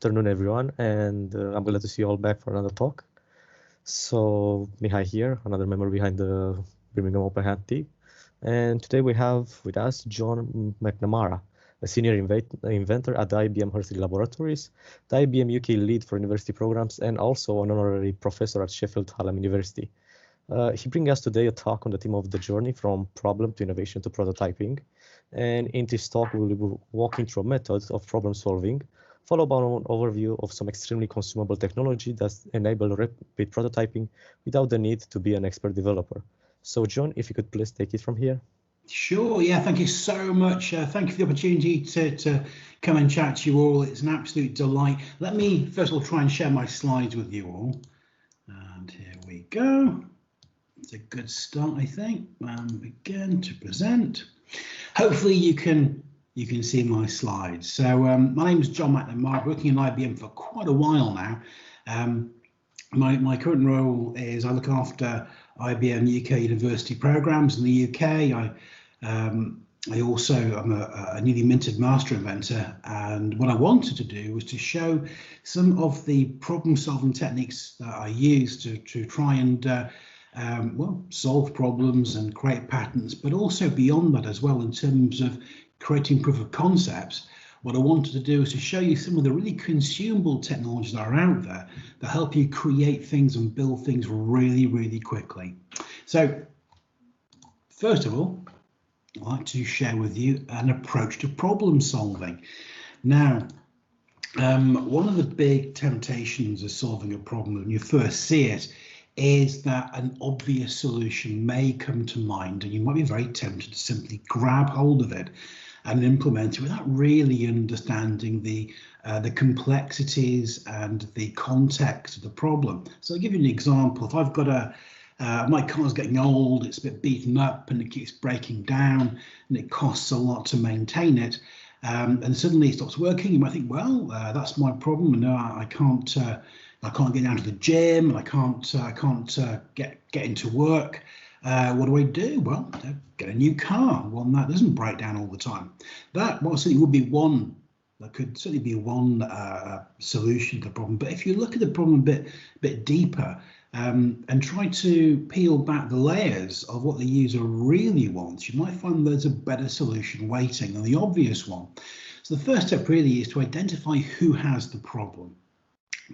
afternoon, everyone, and I'm glad to see you all back for another talk. So, Mihai here, another member behind the Birmingham Open Hat team. And today we have with us John McNamara, a senior inventor at the IBM Hursley Laboratories, the IBM UK Lead for university programs, and also an honorary professor at Sheffield Hallam University. He brings us today a talk on the theme of the journey from problem to innovation to prototyping. And in this talk, we will be walking through a method of problem solving, followed by an overview of some extremely consumable technology that enable rapid prototyping without the need to be an expert developer. So John, if you could please take it from here. Sure, yeah, thank you so much. Thank you for the opportunity to come and chat to you all. It's an absolute delight. Let me first of all try and share my slides with you all. And here we go. It's a good start, I think. Begin to present. Hopefully you can see my slides. So my name is John McNamara, working in IBM for quite a while now. My current role is I look after IBM UK University programs in the UK. I also am a newly minted master inventor, and what I wanted to do was to show some of the problem-solving techniques that I use to try and well, solve problems and create patterns, but also beyond that as well in terms of creating proof of concepts. What I wanted to do is to show you some of the really consumable technologies that are out there that help you create things and build things really, really quickly. So first of all, I'd like to share with you an approach to problem solving. Now, one of the big temptations of solving a problem when you first see it is that an obvious solution may come to mind, and you might be very tempted to simply grab hold of it and implement it without really understanding the complexities and the context of the problem. So I'll give you an example. If I've got my car's getting old, it's a bit beaten up and it keeps breaking down and it costs a lot to maintain it, and suddenly it stops working, you might think, well, that's my problem, and I can't get down to the gym, and I can't get into work. What do? Well, get a new car, one that doesn't break down all the time. That certainly would be one. That could certainly be one solution to the problem. But if you look at the problem a bit deeper and try to peel back the layers of what the user really wants, you might find there's a better solution waiting than the obvious one. So the first step really is to identify who has the problem.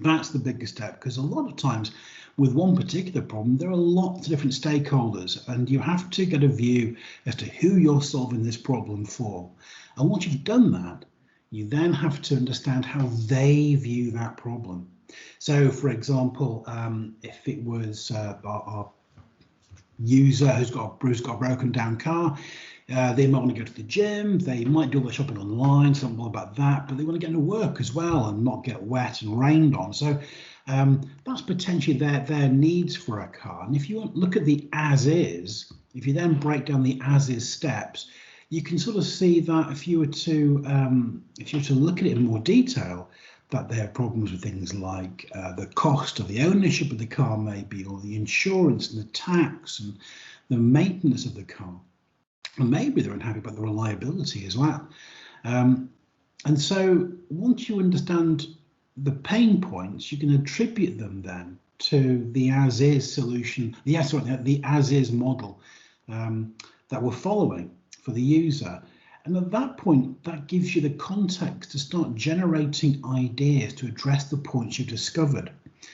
That's the biggest step, because a lot of times with one particular problem, there are lots of different stakeholders, and you have to get a view as to who you're solving this problem for. And once you've done that, you then have to understand how they view that problem. So, for example, if it was our user who's got a broken down car, they might want to go to the gym, they might do all their shopping online, something about that, but they want to get into work as well and not get wet and rained on. So that's potentially their needs for a car. And if you look at the as is, if you then break down the as is steps, you can sort of see that if you were to look at it in more detail, that there are problems with things like the cost of the ownership of the car, maybe, or the insurance and the tax and the maintenance of the car. And maybe they're unhappy about the reliability as well. And so once you understand the pain points, you can attribute them then to the as-is solution, the as-is model that we're following for the user. And at that point, that gives you the context to start generating ideas to address the points you've discovered.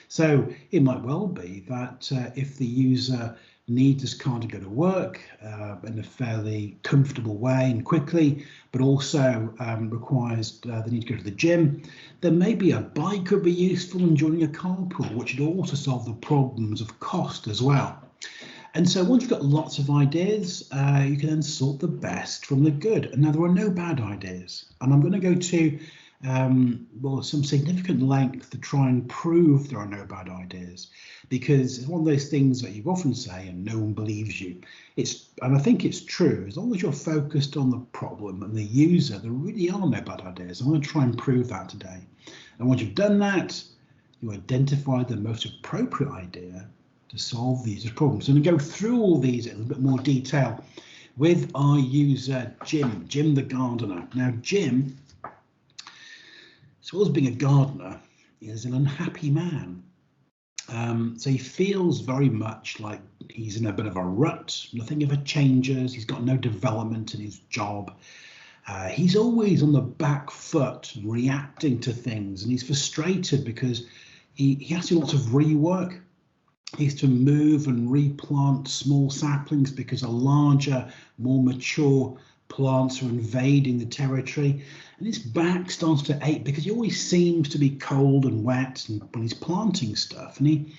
So it might well be that if the user needs this car to go to work in a fairly comfortable way and quickly, but also requires the need to go to the gym, then maybe a bike could be useful in joining a carpool, which would also solve the problems of cost as well. And so once you've got lots of ideas, you can then sort the best from the good. And now there are no bad ideas. And I'm going to go to well, some significant length to try and prove there are no bad ideas, because it's one of those things that you often say and no one believes you. And I think it's true. As long as you're focused on the problem and the user, there really are no bad ideas. I'm going to try and prove that today. And once you've done that, you identify the most appropriate idea to solve the user's problems. So I'm going to go through all these in a bit more detail with our user, Jim the gardener. Now, Jim So as being a gardener, is an unhappy man. So he feels very much like he's in a bit of a rut. Nothing ever changes. He's got no development in his job. He's always on the back foot, reacting to things, and he's frustrated because he has to do lots of rework. He has to move and replant small saplings because a larger, more mature plants are invading the territory, and his back starts to ache because he always seems to be cold and wet when he's planting stuff, and he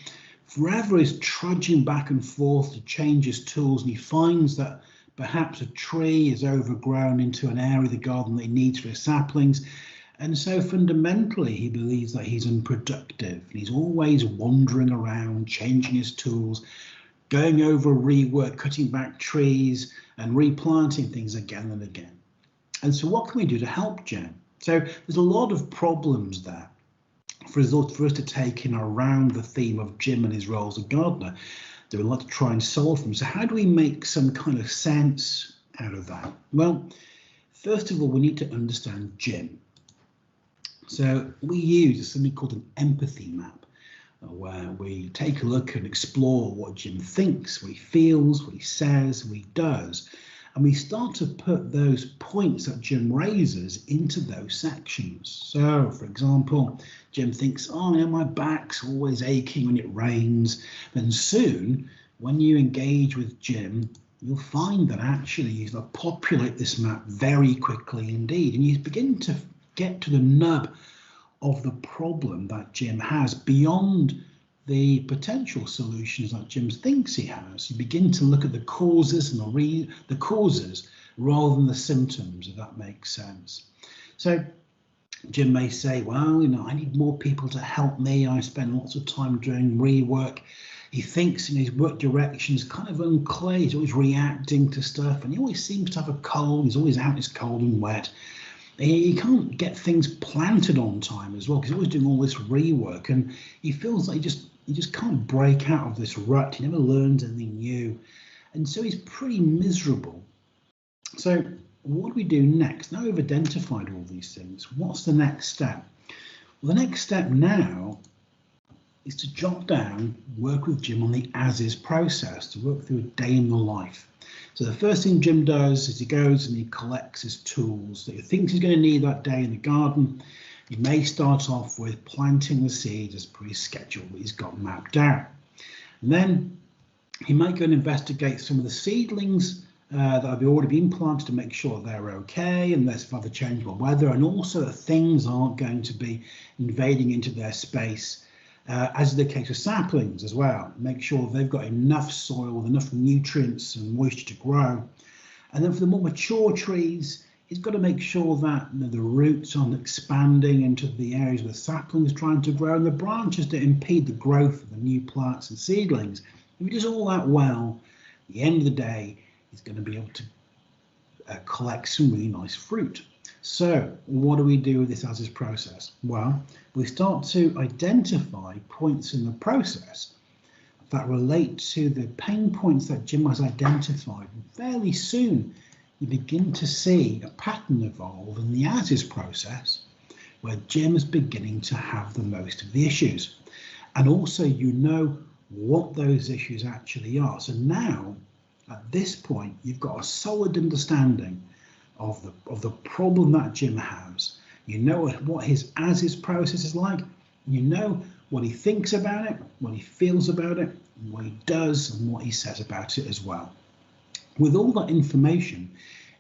forever is trudging back and forth to change his tools, and he finds that perhaps a tree is overgrown into an area of the garden that he needs for his saplings. And so fundamentally, he believes that he's unproductive. He's always wandering around, changing his tools, going over rework, cutting back trees and replanting things again and again. And so what can we do to help Jim? So there's a lot of problems there for us to take in around the theme of Jim and his role as a gardener. There are a lot to try and solve them. So how do we make some kind of sense out of that? Well, first of all, we need to understand Jim. So we use something called an empathy map, where we take a look and explore what Jim thinks, what he feels, what he says, what he does. And we start to put those points that Jim raises into those sections. So, for example, Jim thinks, oh, yeah, my back's always aching when it rains. Then soon, when you engage with Jim, you'll find that actually you'll populate this map very quickly indeed. And you begin to get to the nub of the problem that Jim has beyond the potential solutions that Jim thinks he has. You begin to look at the causes and the causes rather than the symptoms, if that makes sense. So Jim may say, well, I need more people to help me. I spend lots of time doing rework. He thinks his work direction is kind of unclear. He's always reacting to stuff, and he always seems to have a cold. He's always out, it's cold and wet. He can't get things planted on time as well, because he's always doing all this rework, and he feels like he just can't break out of this rut. He never learns anything new, and so he's pretty miserable. So what do we do next? Now we've identified all these things, what's the next step? Well, the next step now is to jot down, work with Jim on the as-is process, to work through a day in the life. So the first thing Jim does is he goes and he collects his tools that he thinks he's going to need that day in the garden. He may start off with planting the seeds as per his schedule that he's got mapped out. And then he might go and investigate some of the seedlings that have already been planted to make sure they're okay and there's further changeable weather, and also that things aren't going to be invading into their space, as is the case with saplings as well. Make sure they've got enough soil with enough nutrients and moisture to grow. And then for the more mature trees, he's got to make sure that the roots aren't expanding into the areas where the saplings are trying to grow, and the branches don't impede the growth of the new plants and seedlings. If he does all that well, at the end of the day, he's going to be able to collect some really nice fruit. So what do we do with this as-is process? Well, we start to identify points in the process that relate to the pain points that Jim has identified. Fairly soon, you begin to see a pattern evolve in the as-is process where Jim is beginning to have the most of the issues. And also, what those issues actually are. So now, at this point, you've got a solid understanding of the problem that Jim has. You know what his as-is process is like. You know what he thinks about it, what he feels about it, what he does, and what he says about it as well. With all that information,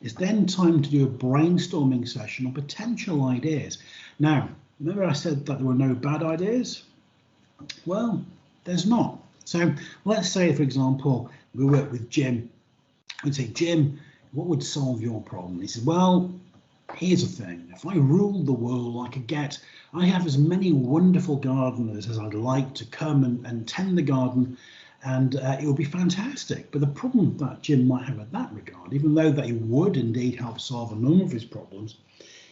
it's then time to do a brainstorming session on potential ideas. Now, remember I said that there were no bad ideas? Well, there's not. So let's say, for example, we work with Jim. We'd say, Jim, what would solve your problem? He said, well, here's the thing. If I ruled the world, I have as many wonderful gardeners as I'd like to come and tend the garden, and it would be fantastic. But the problem that Jim might have in that regard, even though that he would indeed help solve a number of his problems,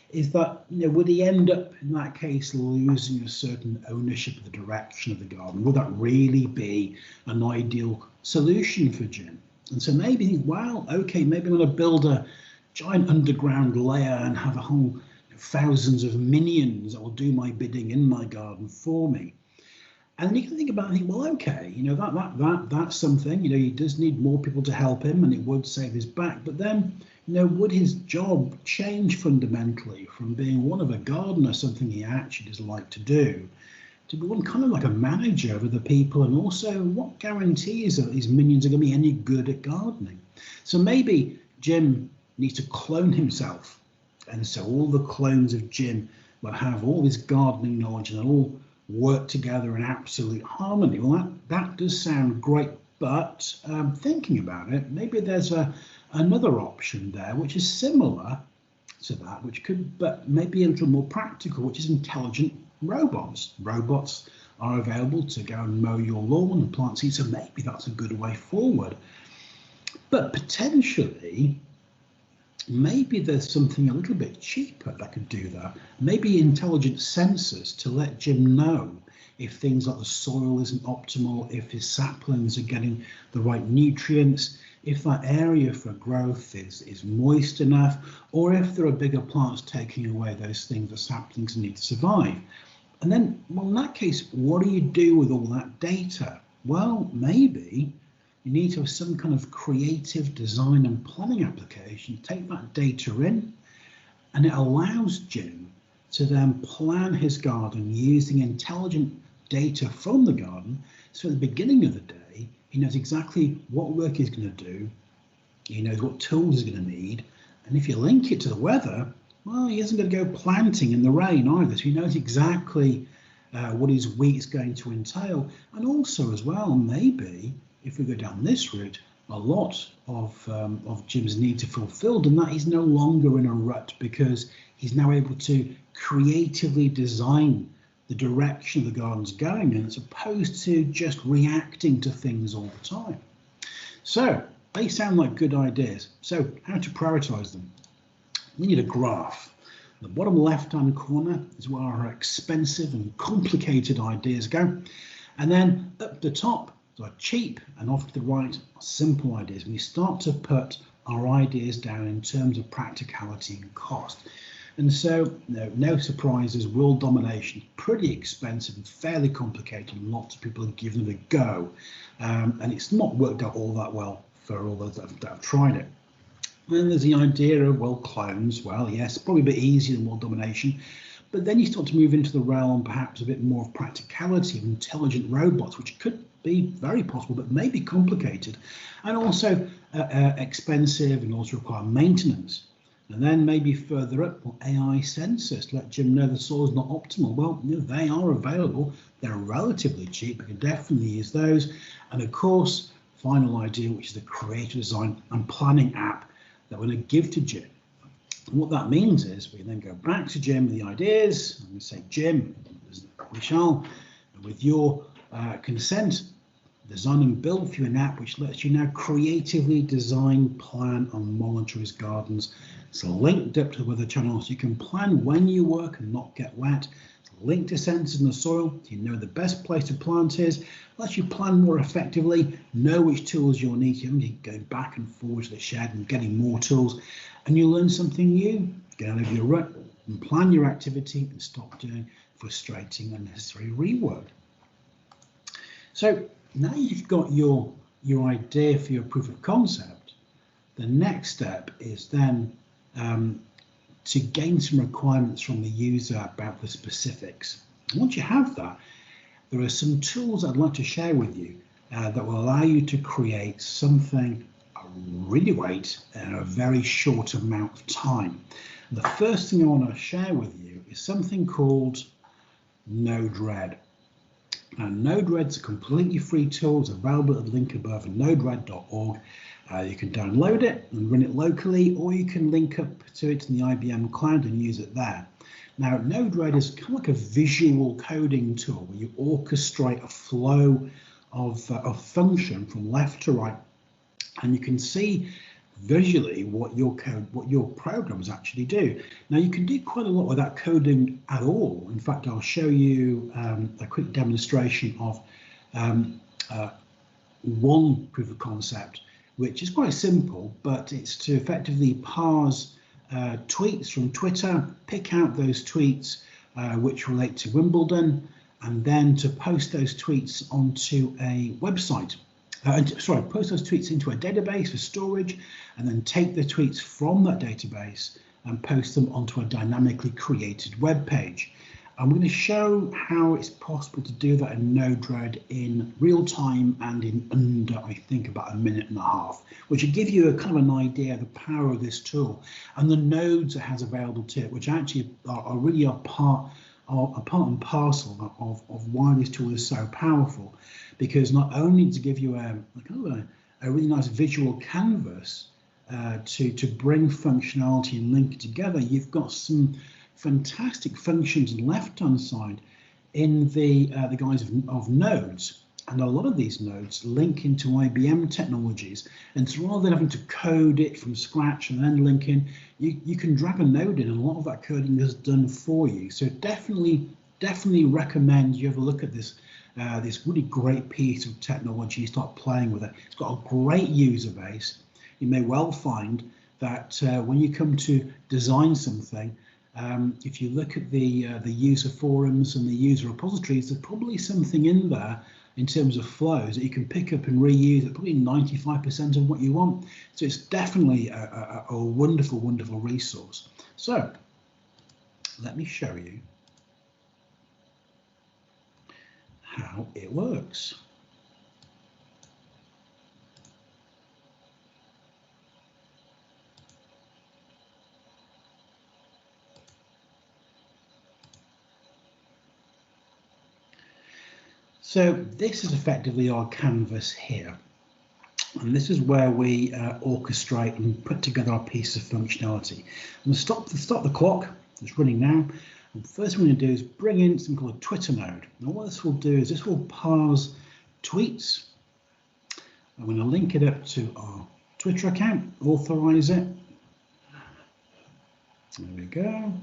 is that would he end up in that case losing a certain ownership of the direction of the garden? Would that really be an ideal solution for Jim? And so maybe, well, okay, maybe I'm going to build a giant underground layer and have a whole thousands of minions that will do my bidding in my garden for me. And you can think about it and think, well, okay, that's something, he does need more people to help him, and it would save his back. But then, would his job change fundamentally from being one of a gardener, something he actually does like to do, to be one kind of like a manager over the people? And also, what guarantees that these minions are going to be any good at gardening? So maybe Jim needs to clone himself. And so all the clones of Jim will have all this gardening knowledge and they'll all work together in absolute harmony. Well, that does sound great, but thinking about it, maybe there's another option there which is similar to that, which could, but maybe a little more practical, which is intelligent robots. Robots are available to go and mow your lawn and plant seeds, so maybe that's a good way forward. But potentially, maybe there's something a little bit cheaper that could do that. Maybe intelligent sensors to let Jim know if things like the soil isn't optimal, if his saplings are getting the right nutrients, if that area for growth is moist enough, or if there are bigger plants taking away those things the saplings need to survive. And then, well, in that case, what do you do with all that data? Well, maybe you need to have some kind of creative design and planning application, take that data in, and it allows Jim to then plan his garden using intelligent data from the garden. So at the beginning of the day, he knows exactly what work he's going to do, he knows what tools he's going to need, and if you link it to the weather, well, he isn't going to go planting in the rain either, so he knows exactly what his week's going to entail. And also as well, maybe if we go down this route, a lot of Jim's needs are fulfilled, and that he's no longer in a rut because he's now able to creatively design the direction the garden's going in, as opposed to just reacting to things all the time. So they sound like good ideas. So how to prioritize them? We need a graph. The bottom left-hand corner is where our expensive and complicated ideas go, and then up the top, so cheap, and off to the right are simple ideas. We start to put our ideas down in terms of practicality and cost. And so, no surprises, world domination, pretty expensive and fairly complicated, and lots of people have given it a go. And it's not worked out all that well for all those that have tried it. Then there's the idea of, well, clones. Well, yes, probably a bit easier than world domination. But then you start to move into the realm, perhaps a bit more of practicality of intelligent robots, which could be very possible, but maybe complicated, and also expensive, and also require maintenance. And then maybe further up, well, AI sensors to let Jim know the soil is not optimal. Well, they are available. They're relatively cheap. We can definitely use those. And of course, final idea, which is the creative design and planning app that we're going to give to Jim. And what that means is we then go back to Jim with the ideas and we say, Jim, we shall, with your consent, design and build for you an app which lets you now creatively design, plan and monitor his gardens. It's linked up to the weather channel, so you can plan when you work and not get wet. It's linked to sensors in the soil, so you know the best place to plant is. Lets you plan more effectively, know which tools you'll need. You go back and forward to the shed and getting more tools, and you learn something new. Get out of your rut and plan your activity and stop doing frustrating unnecessary rework. So now you've got your idea for your proof of concept. The next step is then to gain some requirements from the user about the specifics. And once you have that, there are some tools I'd like to share with you that will allow you to create something really great in a very short amount of time. The first thing I want to share with you is something called Node-RED. Now, Node-RED's a completely free tool. It's available at the link above at nodered.org. You can download it and run it locally, or you can link up to it in the IBM cloud and use it there. Now, Node-RED is kind of like a visual coding tool where you orchestrate a flow of function from left to right, and you can see visually what your code, what your programs actually do. Now, you can do quite a lot without coding at all. In fact, I'll show you a quick demonstration of one proof of concept, which is quite simple, but it's to effectively parse tweets from Twitter, pick out those tweets which relate to Wimbledon, and then to post those tweets onto a website. Post those tweets into a database for storage, and then take the tweets from that database and post them onto a dynamically created web page. I'm going to show how it's possible to do that in Node-RED in real time and in under, I think, about a minute and a half, which will give you a kind of an idea of the power of this tool and the nodes it has available to it, which actually are really a part and parcel of why this tool is so powerful. Because not only to give you a really nice visual canvas to bring functionality and link it together, you've got some fantastic functions on the left-hand side in the guise of nodes, and a lot of these nodes link into IBM technologies. And so rather than having to code it from scratch and then link in, you can drag a node in, and a lot of that coding is done for you. So definitely recommend you have a look at this really great piece of technology. Start playing with it. It's got a great user base. You may well find that when you come to design something, if you look at the user forums and the user repositories, there's probably something in there in terms of flows that you can pick up and reuse at probably 95% of what you want. So it's definitely a wonderful, wonderful resource. So let me show you how it works. So this is effectively our canvas here, and this is where we orchestrate and put together our piece of functionality. I'm going to stop the clock. It's running now. And the first thing we're going to do is bring in something called a Twitter node. Now what this will do is this will parse tweets. I'm going to link it up to our Twitter account, authorize it. There we go.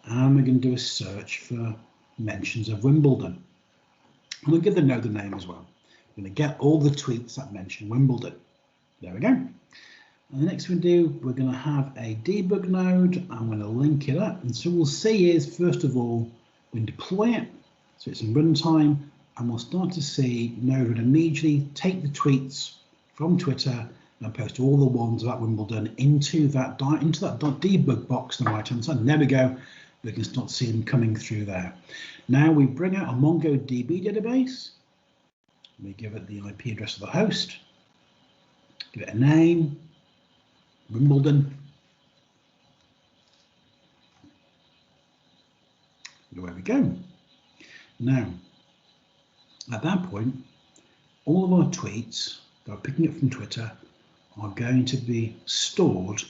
And we're going to do a search for mentions of Wimbledon. And we'll give the node the name as well. We're going to get all the tweets that mention Wimbledon. There we go. And the next thing we do, we're going to have a debug node. I'm going to link it up. And so we'll see is, first of all, we deploy it. So it's in runtime, and we'll start to see Node immediately take the tweets from Twitter and post all the ones about Wimbledon into that debug box on the right-hand side. And there we go. We can start seeing them coming through there. Now we bring out a MongoDB database. We give it the IP address of the host. Give it a name, Wimbledon. There we go. Now, at that point, all of our tweets that are picking up from Twitter are going to be stored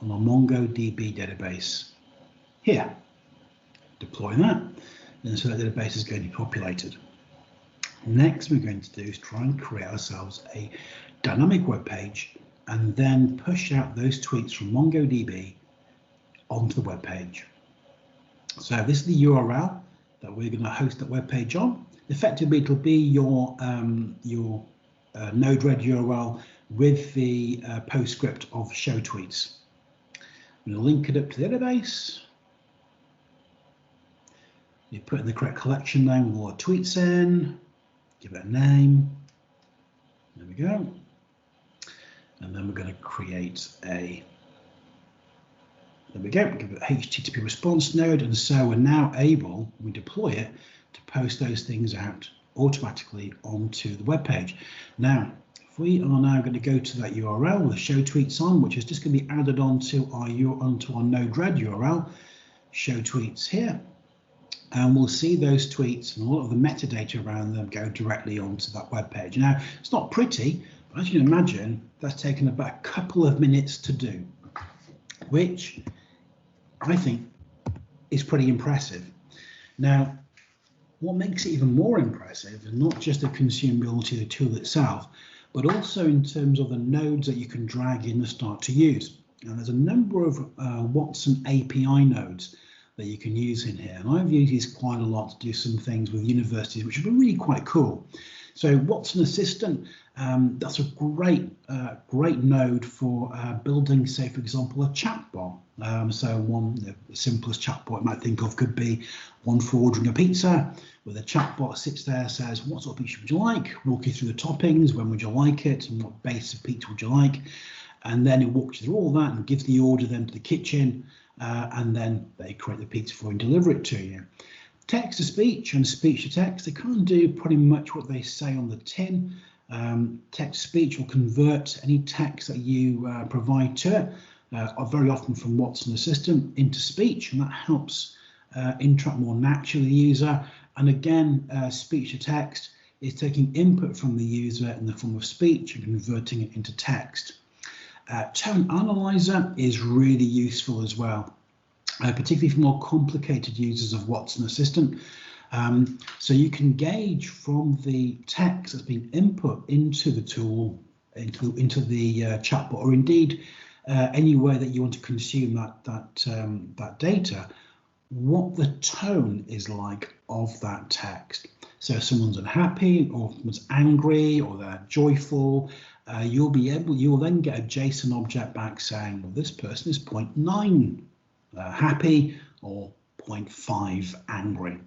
on a MongoDB database here. Deploy that, and so that database is going to be populated. Next, we're going to do is try and create ourselves a dynamic web page and then push out those tweets from MongoDB onto the web page. So this is the URL that we're going to host that web page on. Effectively, it'll be your Node-RED URL with the postscript of show tweets. I'm going to link it up to the database. You put in the correct collection name with all the tweets in, give it a name. There we go. And then we're going to create a, there we go, give it a HTTP response node. And so we're now able, when we deploy it, to post those things out automatically onto the web page. Now, if we are now going to go to that URL with show tweets on, which is just going to be added onto our Node-RED URL, show tweets here. And we'll see those tweets and all of the metadata around them go directly onto that web page. Now, it's not pretty, but as you can imagine, that's taken about a couple of minutes to do, which I think is pretty impressive. Now, what makes it even more impressive is not just the consumability of the tool itself, but also in terms of the nodes that you can drag in and start to use. And there's a number of Watson API nodes that you can use in here. And I've used these quite a lot to do some things with universities, which have been really quite cool. So Watson Assistant That's a great node for building, say, for example, a chatbot. So the simplest chatbot you might think of could be one for ordering a pizza, where the chatbot sits there, says, what sort of pizza would you like? Walk you through the toppings, when would you like it, and what base of pizza would you like? And then it walks you through all that and gives the order then to the kitchen, and then they create the pizza for you and deliver it to you. Text to speech and speech to text, they kind of do pretty much what they say on the tin. Text to speech will convert any text that you provide to it, very often from Watson Assistant, into speech, and that helps interact more naturally with the user. And again, speech to text is taking input from the user in the form of speech and converting it into text. Tone Analyzer is really useful as well, particularly for more complicated users of Watson Assistant. So you can gauge from the text that's been input into the tool, into the chatbot, or indeed any way that you want to consume that data, what the tone is like of that text. So if someone's unhappy, or someone's angry, or they're joyful, you will then get a JSON object back saying, well, this person is 0.9 happy or 0.5 angry.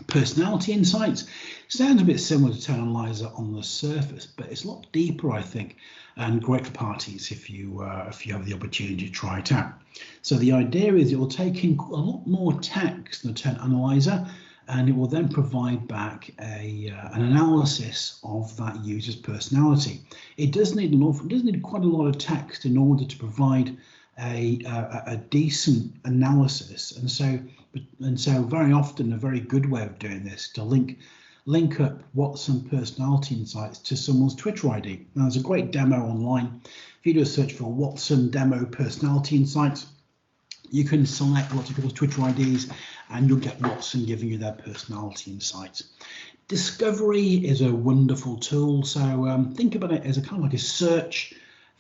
Personality insights sounds a bit similar to Tone Analyzer on the surface, but it's a lot deeper, I think, and great for parties if you have the opportunity to try it out. So the idea is it will take in a lot more text than a Tone Analyzer, and it will then provide back an analysis of that user's personality. It does need quite a lot of text in order to provide a decent analysis, and so very often a very good way of doing this to link up Watson Personality Insights to someone's Twitter ID. Now, there's a great demo online. If you do a search for Watson Demo Personality Insights, you can select lots of people's Twitter IDs and you'll get Watson giving you their personality insights. Discovery is a wonderful tool. So think about it as a kind of like a search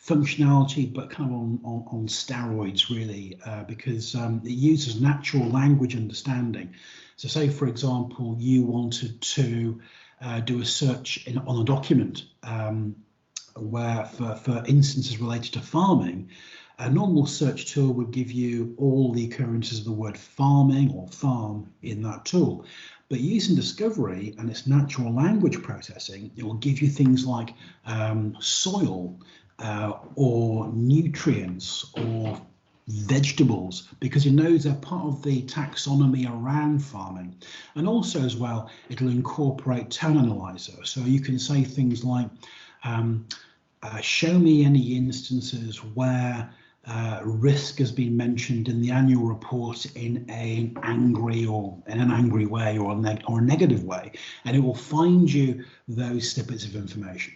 functionality, but kind of on steroids, really, because it uses natural language understanding. So say, for example, you wanted to do a search on a document where for instances related to farming. A normal search tool would give you all the occurrences of the word farming or farm in that tool. But using Discovery and its natural language processing, it will give you things like soil or nutrients or vegetables, because it knows they're part of the taxonomy around farming. And also as well, it'll incorporate Tone Analyzer. So you can say things like, show me any instances where risk has been mentioned in the annual report in an angry way or a negative way, and it will find you those snippets of information.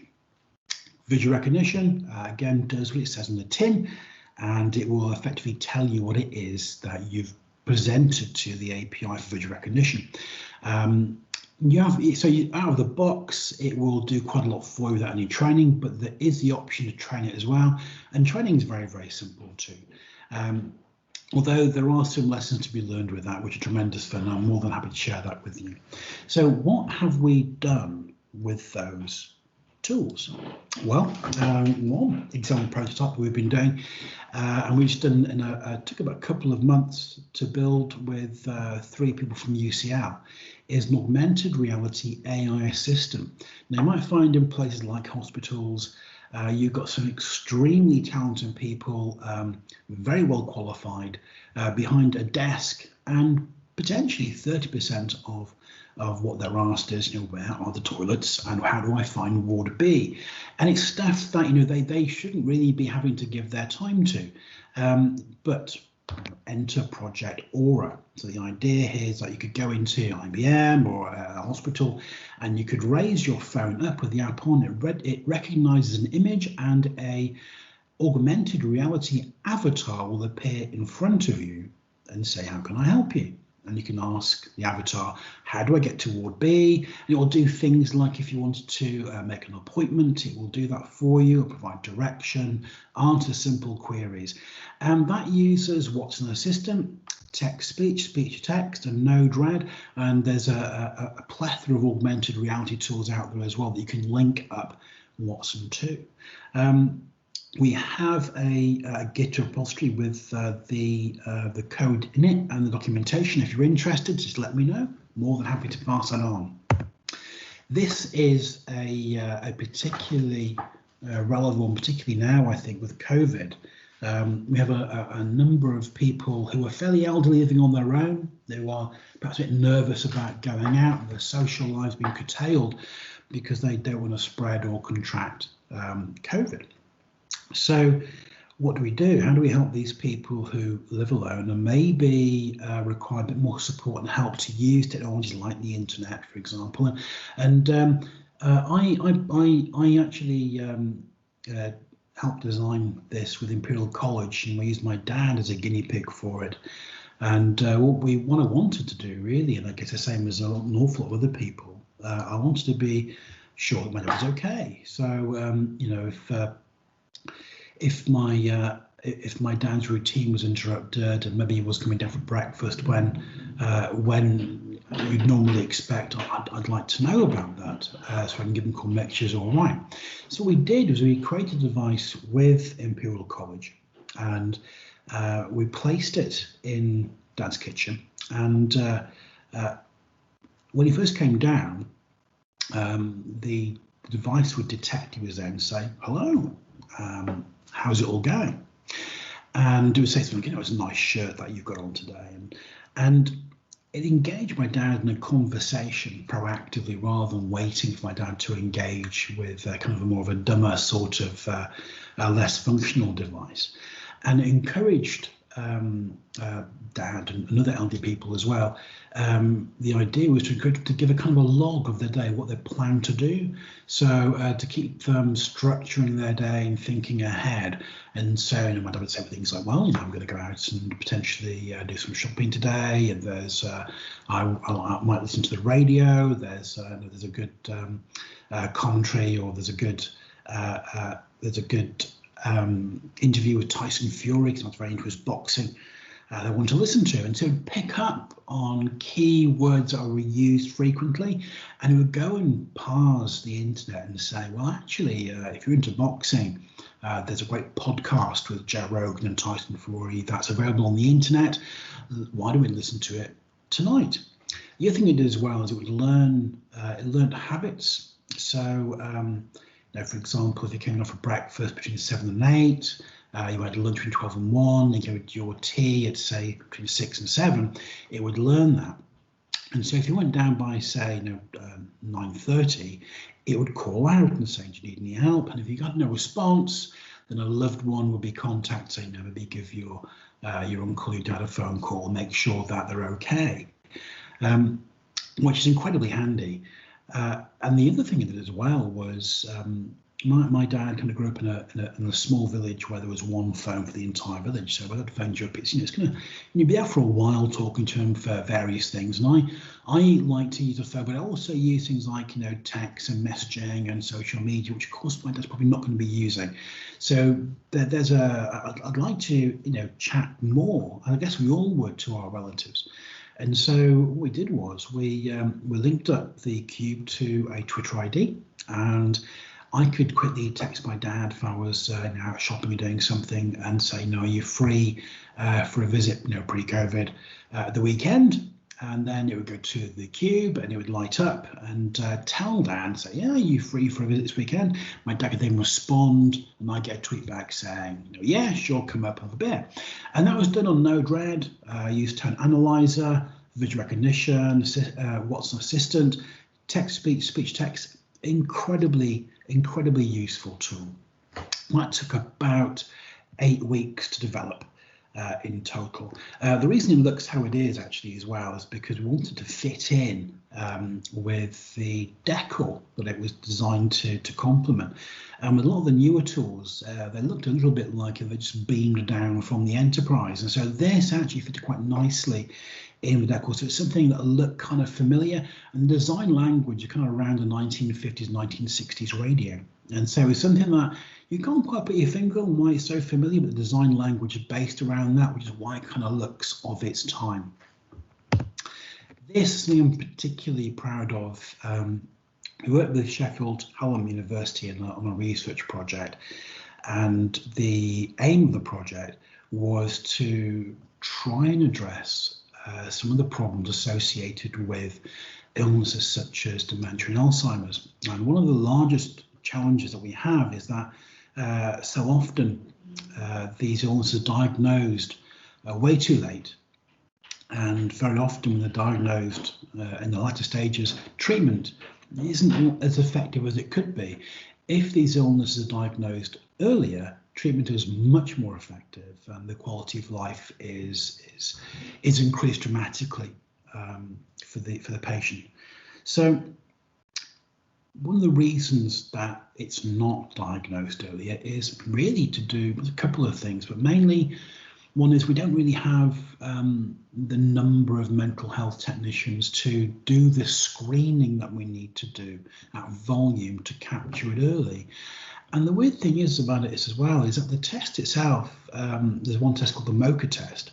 Visual recognition, again, does what it says on the tin, and it will effectively tell you what it is that you've presented to the API for visual recognition. Out of the box, it will do quite a lot for you without any training, but there is the option to train it as well. And training is very, very simple too. Although there are some lessons to be learned with that, which are tremendous fun. I'm more than happy to share that with you. So what have we done with those tools? Well, one example prototype we've been doing, and we've done took about a couple of months to build with 3 people from UCL, is an augmented reality AI assistant. Now, you might find in places like hospitals, you've got some extremely talented people, very well qualified, behind a desk, and potentially 30% of what they're asked is, where are the toilets and how do I find Ward B? And it's stuff that, they shouldn't really be having to give their time to. But enter Project Aura. So the idea here is that you could go into IBM or a hospital and you could raise your phone up with the app on. It recognizes an image and a augmented reality avatar will appear in front of you and say, how can I help you? And you can ask the avatar, how do I get to Ward B? And it will do things like, if you wanted to make an appointment, it will do that for you. It'll provide direction, answer simple queries. And that uses Watson Assistant, text speech, speech to text, and Node-RED. And there's a plethora of augmented reality tools out there as well that you can link up Watson 2. We have a Git repository with the code in it and the documentation. If you're interested, just let me know. More than happy to pass that on. This is a particularly relevant one, particularly now, I think, with COVID. We have a number of people who are fairly elderly living on their own. They are perhaps a bit nervous about going out, their social lives being curtailed because they don't want to spread or contract COVID. So what do we do? How do we help these people who live alone and maybe require a bit more support and help to use technologies like the internet, for example? And I actually helped design this with Imperial College, and we used my dad as a guinea pig for it. And what I wanted to do really, and I guess the same as an awful lot of other people, I wanted to be sure that my dad was okay. So you know, if my dad's routine was interrupted and maybe he was coming down for breakfast when you'd normally expect, I'd like to know about that, so I can give him call, make sure he's all right. So what we did was we created a device with Imperial College, and we placed it in Dad's kitchen. And when he first came down, the device would detect he was there and say, "Hello, how's it all going?" And it would say something, "You know, it's a nice shirt that you've got on today." And it engaged my dad in a conversation proactively rather than waiting for my dad to engage with kind of a more of a dumber sort of less functional device. And it encouraged Dad and other elderly people as well. The idea was to give a kind of a log of their day, what they plan to do. So to keep them structuring their day and thinking ahead. And so, you know, my dad would say things like, "Well, you know, I'm going to go out and potentially do some shopping today. And there's, I might listen to the radio. There's a good commentary, or there's a good interview with Tyson Fury, because I was very into his boxing. They want to listen to, and so pick up on key words that are reused frequently, and it would go and parse the internet and say, well, actually, if you're into boxing, there's a great podcast with Joe Rogan and Tyson Fury that's available on the internet. Why don't we listen to it tonight? The other thing it did as well is it would learn habits. So now, for example, if you came off for breakfast between 7 and 8, you had lunch between 12 and 1, then you had your tea at, say, between 6 and 7, it would learn that. And so if you went down by, say, 9:30, it would call out and say, "Do you need any help?" And if you got no response, then a loved one would be contacting, maybe give your uncle, your dad a phone call, make sure that they're okay, which is incredibly handy. And the other thing it did as well was my dad kind of grew up in a small village where there was one phone for the entire village. So when that phone you up, it's going to you'd be there for a while talking to him for various things. And I like to use a phone, but I also use things like text and messaging and social media, which of course my dad's probably not going to be using. So I'd like to chat more. I guess we all would, to our relatives. And so what we did was we linked up the Cube to a Twitter ID, and I could quickly text my dad if I was out shopping or doing something and say, "No, are you free for a visit, pre-COVID, the weekend?" And then it would go to the Cube and it would light up and tell Dad, say, "Yeah, are you free for a visit this weekend?" My dad could then respond, and I get a tweet back saying, "Yeah, sure, come up, have a beer." And that was done on Node-RED, used Tone Analyzer, visual recognition, Watson Assistant, speech text, incredibly useful tool. That took about 8 weeks to develop in total. The reason it looks how it is actually as well is because we wanted to fit in with the decor that it was designed to complement. And with a lot of the newer tools, they looked a little bit like they just beamed down from the enterprise. And so this actually fitted quite nicely in the decor. So it's something that looked kind of familiar, and the design language is kind of around the 1950s, 1960s radio. And so it's something that you can't quite put your finger on why it's so familiar, but the design language is based around that, which is why it kind of looks of its time. This is something I'm particularly proud of We worked with Sheffield Hallam University on a research project, and the aim of the project was to try and address some of the problems associated with illnesses such as dementia and Alzheimer's. And one of the largest challenges that we have is that so often these illnesses are diagnosed way too late. And very often when they're diagnosed in the latter stages, treatment isn't as effective as it could be. If these illnesses are diagnosed earlier, treatment is much more effective, and the quality of life is increased dramatically for the patient. So one of the reasons that it's not diagnosed earlier is really to do with a couple of things, but mainly one is we don't really have the number of mental health technicians to do the screening that we need to do at volume to capture it early. And the weird thing is about it is as well is that the test itself, there's one test called the MoCA test,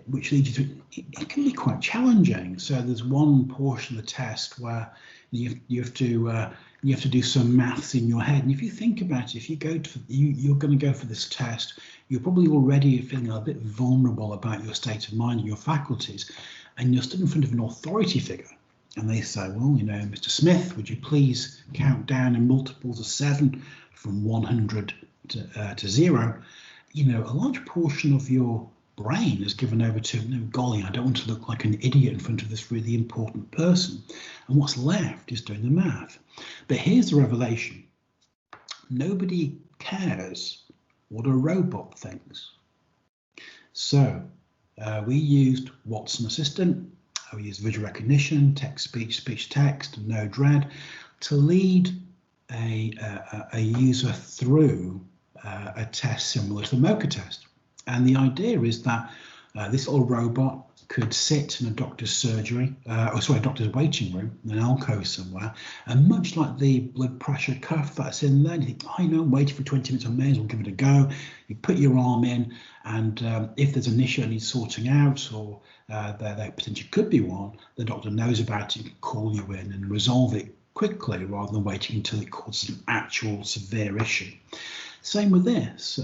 which leads you to, it can be quite challenging. So there's one portion of the test where you have to do some maths in your head. And if you think about it, if you go to, you're going to go for this test, you're probably already feeling a bit vulnerable about your state of mind and your faculties, and you're stood in front of an authority figure. And they say, well, you know, Mr. Smith, would you please count down in multiples of 7 from 100 to 0? You know, a large portion of your brain is given over to, no, golly, I don't want to look like an idiot in front of this really important person. And what's left is doing the math. But here's the revelation. Nobody cares what a robot thinks. So we used Watson Assistant. We use visual recognition, text-speech, speech-text, Node-RED to lead a user through a test similar to the MoCA test. And the idea is that this little robot could sit in a doctor's surgery, a doctor's waiting room, in an alcove somewhere, and much like the blood pressure cuff that's in there, you think, oh, you know, I'm waiting for 20 minutes, I may as well give it a go. You put your arm in, and if there's an issue that needs sorting out, or there potentially could be one, the doctor knows about it, can call you in and resolve it quickly rather than waiting until it causes an actual severe issue. Same with this.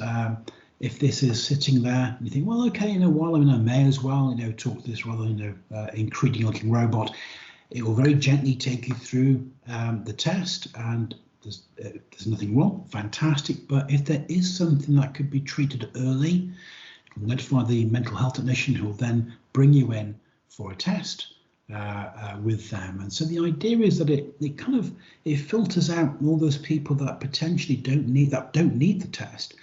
If this is sitting there, you think, well, okay, you know, while I'm in, I may as well, you know, talk to this rather, you know, intriguing looking robot. It will very gently take you through the test, and there's nothing wrong, fantastic. But if there is something that could be treated early, notify the mental health technician, who will then bring you in for a test with them. And so the idea is that it filters out all those people that potentially don't need the test.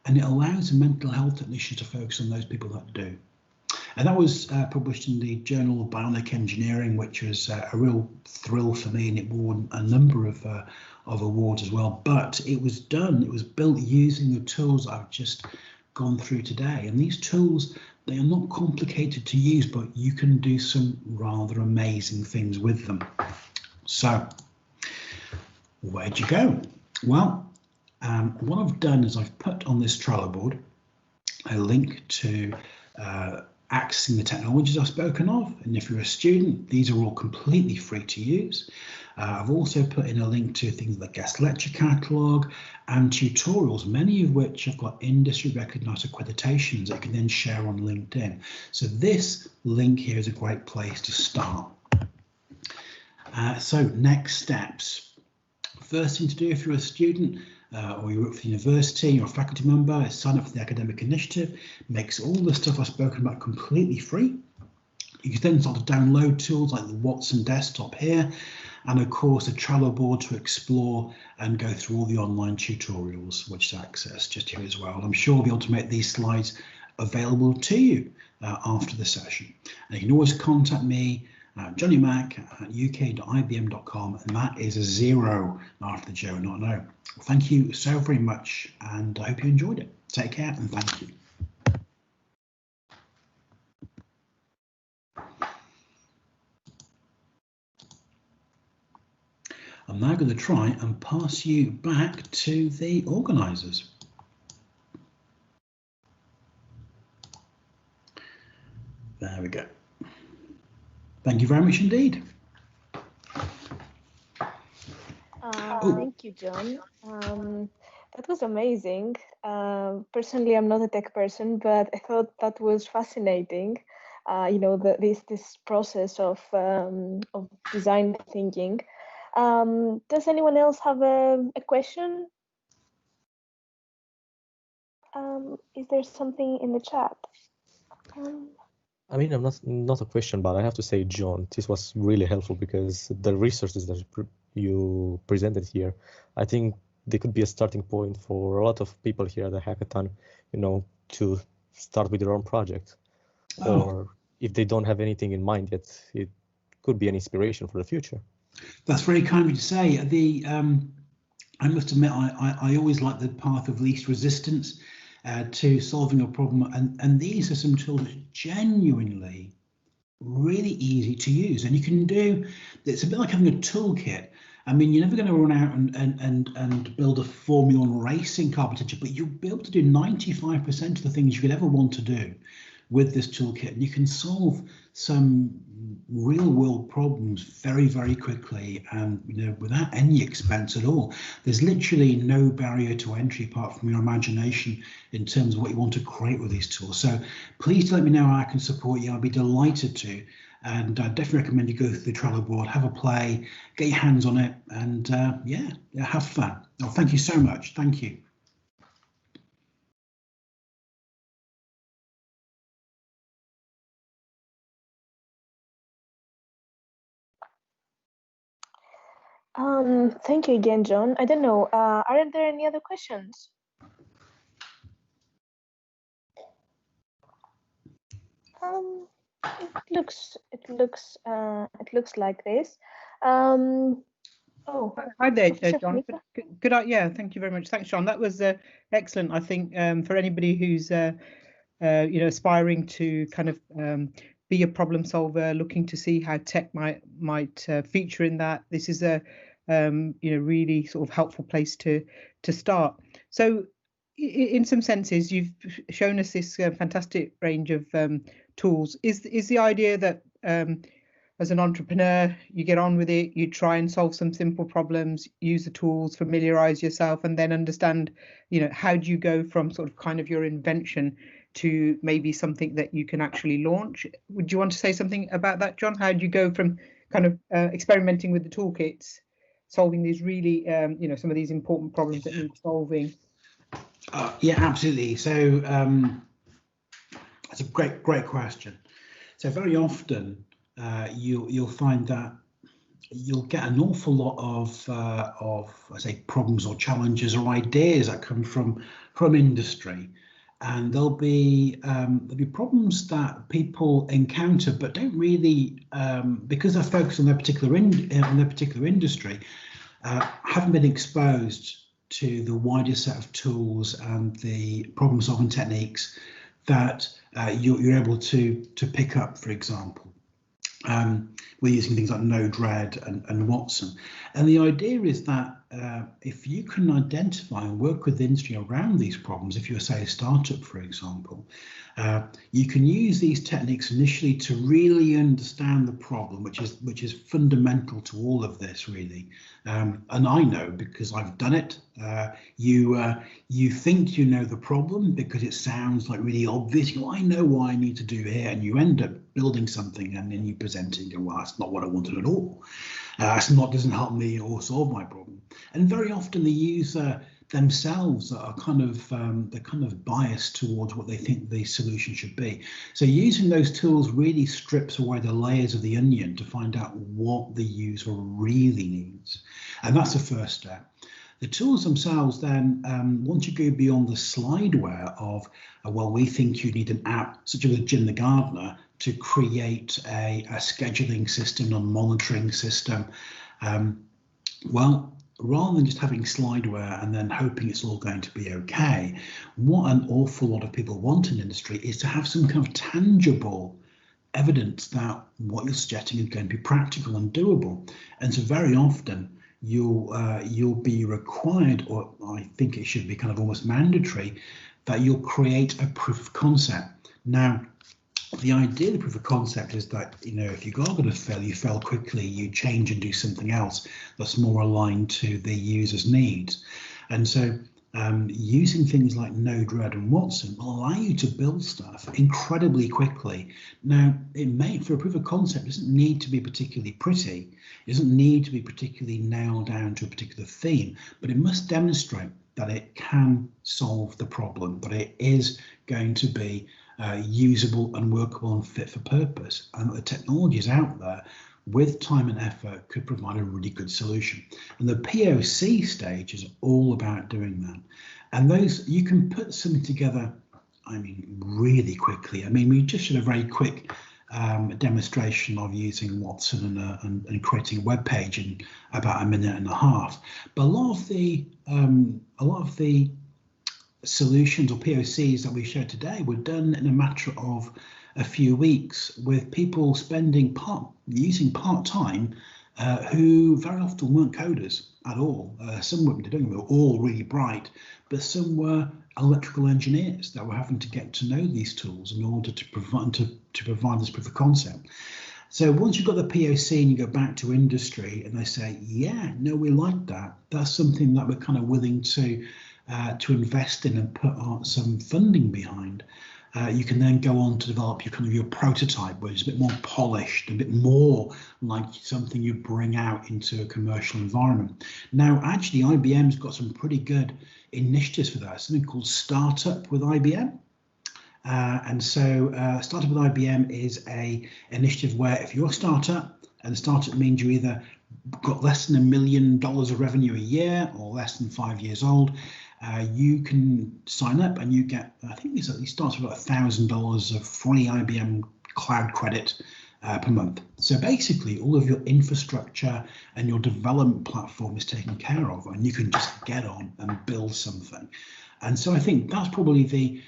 And it allows a mental health technician to focus on those people that do. And that was published in the Journal of Bionic Engineering, which was a real thrill for me, and it won a number of awards as well. But it was built using the tools I've just gone through today. And these tools, they are not complicated to use, but you can do some rather amazing things with them. So where'd you go? Well, what I've done is I've put on this Trello board a link to accessing the technologies I've spoken of. And if you're a student, these are all completely free to use. I've also put in a link to things like guest lecture catalogue and tutorials, many of which have got industry recognised accreditations that you can then share on LinkedIn. So this link here is a great place to start. So next steps. First thing to do if you're a student, or you work for the university or a faculty member, is sign up for the academic initiative. Makes all the stuff I've spoken about completely free. You can then start to download tools like the Watson desktop here, and of course a Trello board to explore and go through all the online tutorials, which is accessed just here as well. And I'm sure we'll be able to make these slides available to you after the session. And you can always contact me, johnnymac at uk.ibm.com, and that is a 0 after the J, not an O. Well, thank you so very much, and I hope you enjoyed it. Take care, and thank you. I'm now going to try and pass you back to the organisers. There we go. Thank you very much indeed. you, John. That was amazing. Personally, I'm not a tech person, but I thought that was fascinating. You know, this process of design thinking. Does anyone else have a question? Is there something in the chat? I mean, I'm not a question, but I have to say, John, this was really helpful because the resources that you presented here, I think they could be a starting point for a lot of people here at the hackathon, you know, to start with their own project. Oh. Or if they don't have anything in mind yet, it could be an inspiration for the future. That's very kind of you to say. I must admit, I always like the path of least resistance to solving a problem, and these are some tools that are genuinely really easy to use, and you can do. It's a bit like having a toolkit. I mean, you're never going to run out and build a Formula One racing car potential, but you'll be able to do 95% of the things you could ever want to do with this toolkit, and you can solve some real world problems very, very quickly, and without any expense at all. There's literally no barrier to entry apart from your imagination in terms of what you want to create with these tools. So please let me know how I can support you. I'll be delighted to, and I definitely recommend you go through the Trello board, have a play, get your hands on it, and yeah, have fun. Oh, thank you so much. Thank you. Thank you again, John. I don't know, aren't there any other questions? It looks like this. Oh, hi there, John. Good. Yeah, thank you very much. Thanks, John. That was excellent. I think for anybody who's aspiring to kind of be a problem solver, looking to see how tech might feature in that, this is a really sort of helpful place to start. So in some senses, you've shown us this fantastic range of tools. Is the idea that as an entrepreneur, you get on with it, you try and solve some simple problems, use the tools, familiarize yourself, and then understand, how do you go from sort of kind of your invention to maybe something that you can actually launch? Would you want to say something about that, John? How do you go from kind of experimenting with the toolkits, solving these really, some of these important problems that need solving? Yeah, absolutely. So that's a great question. So very often you'll find that you'll get an awful lot of I say problems or challenges or ideas that come from industry, and there'll be problems that people encounter but don't really because they're focused on their particular industry, haven't been exposed to the wider set of tools and the problem solving techniques that you're able to pick up, for example. We're using things like Node-RED and Watson. And the idea is that if you can identify and work with the industry around these problems, if you're, say, a startup, for example, you can use these techniques initially to really understand the problem, which is fundamental to all of this, really. And I know because I've done it. You think you know the problem because it sounds like really obvious. I know what I need to do here, and you end up building something and then you present it and go, well, that's not what I wanted at all. Doesn't help me or solve my problem. And very often the user themselves are kind of biased towards what they think the solution should be. So using those tools really strips away the layers of the onion to find out what the user really needs. And that's the first step. The tools themselves then, once you go beyond the slideware of, well, we think you need an app such as Jim the Gardener to create a scheduling system, a monitoring system. Well, rather than just having slideware and then hoping it's all going to be okay, what an awful lot of people want in industry is to have some kind of tangible evidence that what you're suggesting is going to be practical and doable. And so very often you'll be required, or I think it should be kind of almost mandatory, that you'll create a proof of concept. Now, the idea of the proof of concept is that, if you are going to fail, you fail quickly, you change and do something else that's more aligned to the user's needs. And so using things like Node, Red and Watson will allow you to build stuff incredibly quickly. Now, for a proof of concept, it doesn't need to be particularly pretty. It doesn't need to be particularly nailed down to a particular theme, but it must demonstrate that it can solve the problem, that it is going to be usable and workable and fit for purpose, and that the technology is out there with time and effort could provide a really good solution. And the POC stage is all about doing that. And you can put something together, really quickly. We just showed a very quick demonstration of using Watson and creating a web page in about a minute and a half. But a lot of the solutions or POCs that we showed today were done in a matter of a few weeks, with people using part-time who very often weren't coders at all. Some were all really bright, but some were electrical engineers that were having to get to know these tools in order to provide this proof of concept. So once you've got the POC and you go back to industry and they say, yeah, no, we like that, that's something that we're kind of willing to invest in and put some funding behind. You can then go on to develop your prototype, which is a bit more polished, a bit more like something you bring out into a commercial environment. Now, actually, IBM's got some pretty good initiatives for that. Something called Startup with IBM. And so Startup with IBM is an initiative where if you're a startup, and a startup means you either got less than $1 million of revenue a year or less than 5 years old, you can sign up and you get, I think it starts with about $1,000 of free IBM cloud credit per month. So basically all of your infrastructure and your development platform is taken care of, and you can just get on and build something. And so I think that's probably the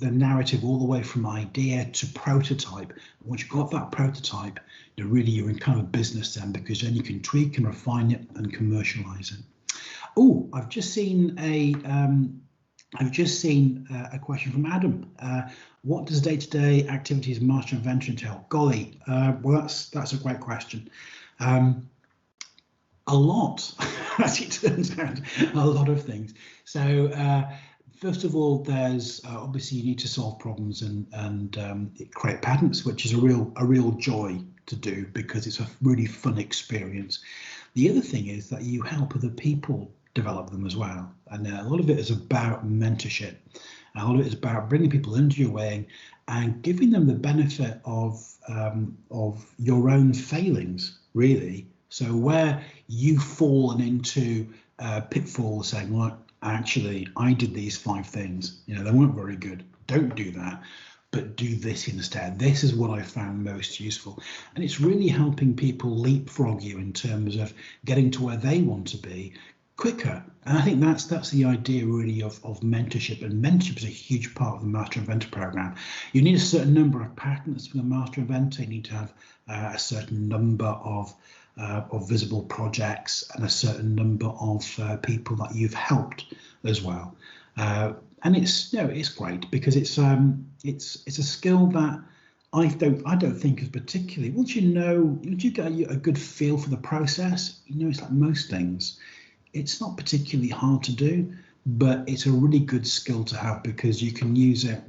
narrative all the way from idea to prototype. Once you've got that prototype, you're in kind of business then, because then you can tweak and refine it and commercialize it. Oh, I've just seen a question from Adam. What does day-to-day activities Master Inventor entail? Golly, well, that's a great question. A lot, as it turns out, a lot of things. So first of all, there's obviously you need to solve problems and create patents, which is a real joy to do because it's a really fun experience. The other thing is that you help other people develop them as well, and a lot of it is about mentorship. A lot of it is about bringing people under your wing and giving them the benefit of your own failings, really. So where you've fallen into pitfalls, saying, well, actually, I did these 5 things, they weren't very good. Don't do that, but do this instead. This is what I found most useful. And it's really helping people leapfrog you in terms of getting to where they want to be quicker. And I think that's the idea really of mentorship, and mentorship is a huge part of the Master Inventor program. You need a certain number of patents for the Master Inventor. You need to have a certain number of visible projects and a certain number of people that you've helped as well. And it's great because it's a skill that I don't think is particularly, once you get a good feel for the process, it's like most things. It's not particularly hard to do, but it's a really good skill to have because you can use it,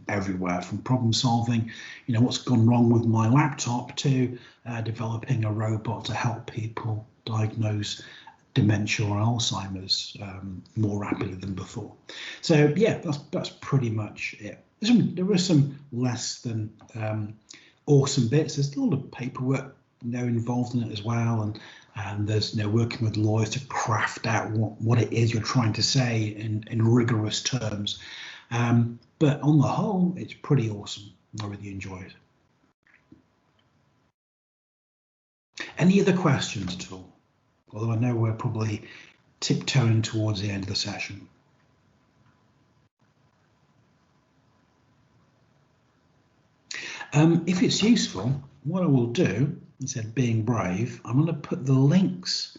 everywhere, from problem solving, what's gone wrong with my laptop, to developing a robot to help people diagnose dementia or Alzheimer's more rapidly than before. So yeah, that's pretty much it. There are some less than awesome bits. There's a lot of paperwork involved in it as well, and there's working with lawyers to craft out what it is you're trying to say in rigorous terms. But on the whole, it's pretty awesome. I really enjoy it. Any other questions at all? Although I know we're probably tiptoeing towards the end of the session. If it's useful, what I will do, instead of being brave, I'm going to put the links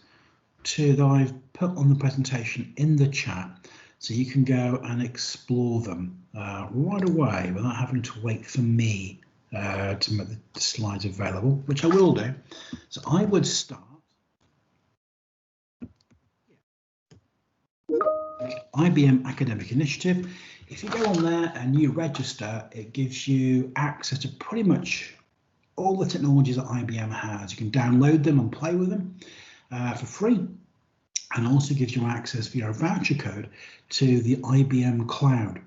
that I've put on the presentation in the chat. So you can go and explore them right away without having to wait for me to make the slides available, which I will do. So I would start. IBM Academic Initiative. If you go on there and you register, it gives you access to pretty much all the technologies that IBM has. You can download them and play with them for free, and also gives you access via a voucher code to the IBM Cloud.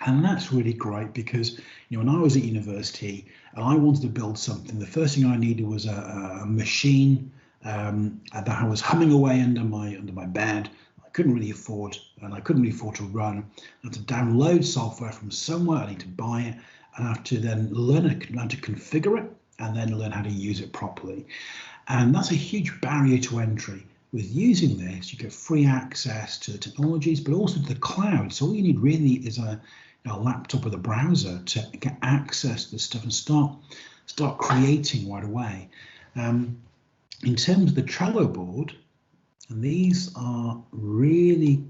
And that's really great because, you know, when I was at university and I wanted to build something, the first thing I needed was a machine that I was humming away under my bed. I couldn't really afford, and I couldn't really afford to run. I had to download software from somewhere. I need to buy it, and I have to then learn how to configure it, and then learn how to use it properly. And that's a huge barrier to entry. With using this, you get free access to the technologies, but also to the cloud. So all you need really is a laptop with a browser to get access to the stuff and start creating right away. In terms of the Trello board, and these are really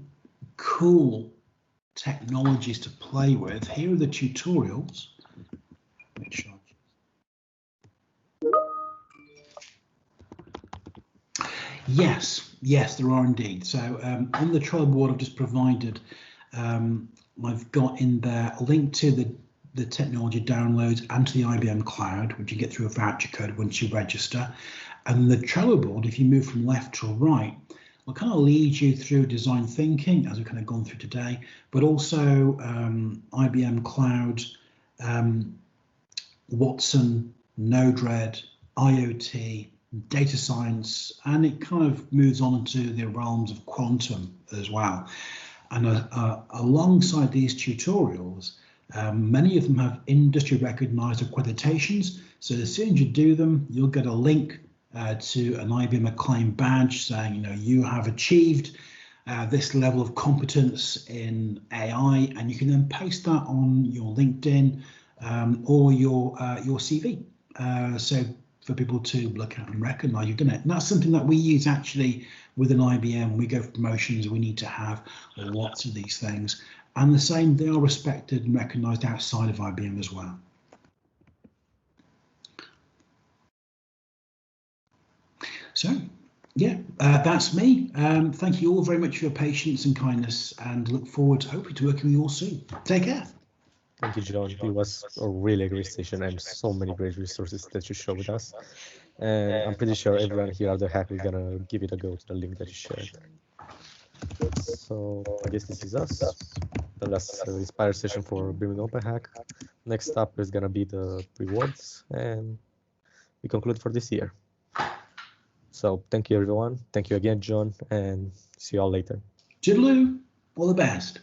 cool technologies to play with. Here are the tutorials. Yes, there are indeed. So on the Trello board I've just provided, I've got in there a link to the technology downloads and to the IBM Cloud, which you get through a voucher code once you register. And the Trello board, if you move from left to right, will kind of lead you through design thinking, as we've kind of gone through today, but also IBM Cloud, Watson, Node-RED, IoT, data science, and it kind of moves on into the realms of quantum as well. And alongside these tutorials, many of them have industry recognized accreditations. So as soon as you do them, you'll get a link to an IBM Acclaim badge saying, you know, you have achieved this level of competence in AI, and you can then post that on your LinkedIn or your CV. So for people to look at and recognize you've done it. And that's something that we use actually within IBM. We go for promotions, we need to have lots of these things. And the same, they are respected and recognized outside of IBM as well. So, yeah, that's me. Thank you all very much for your patience and kindness, and look forward to hopefully to working with you all soon. Take care. Thank you, John. It was a really great session and so many great resources that you showed with us. And I'm pretty sure everyone here at the hack is gonna give it a go to the link that you shared. So I guess this is us. The last Inspire session for Birmingham Open Hack. Next up is gonna be the rewards, and we conclude for this year. So thank you, everyone. Thank you again, John, and see you all later. Toodaloo, all the best.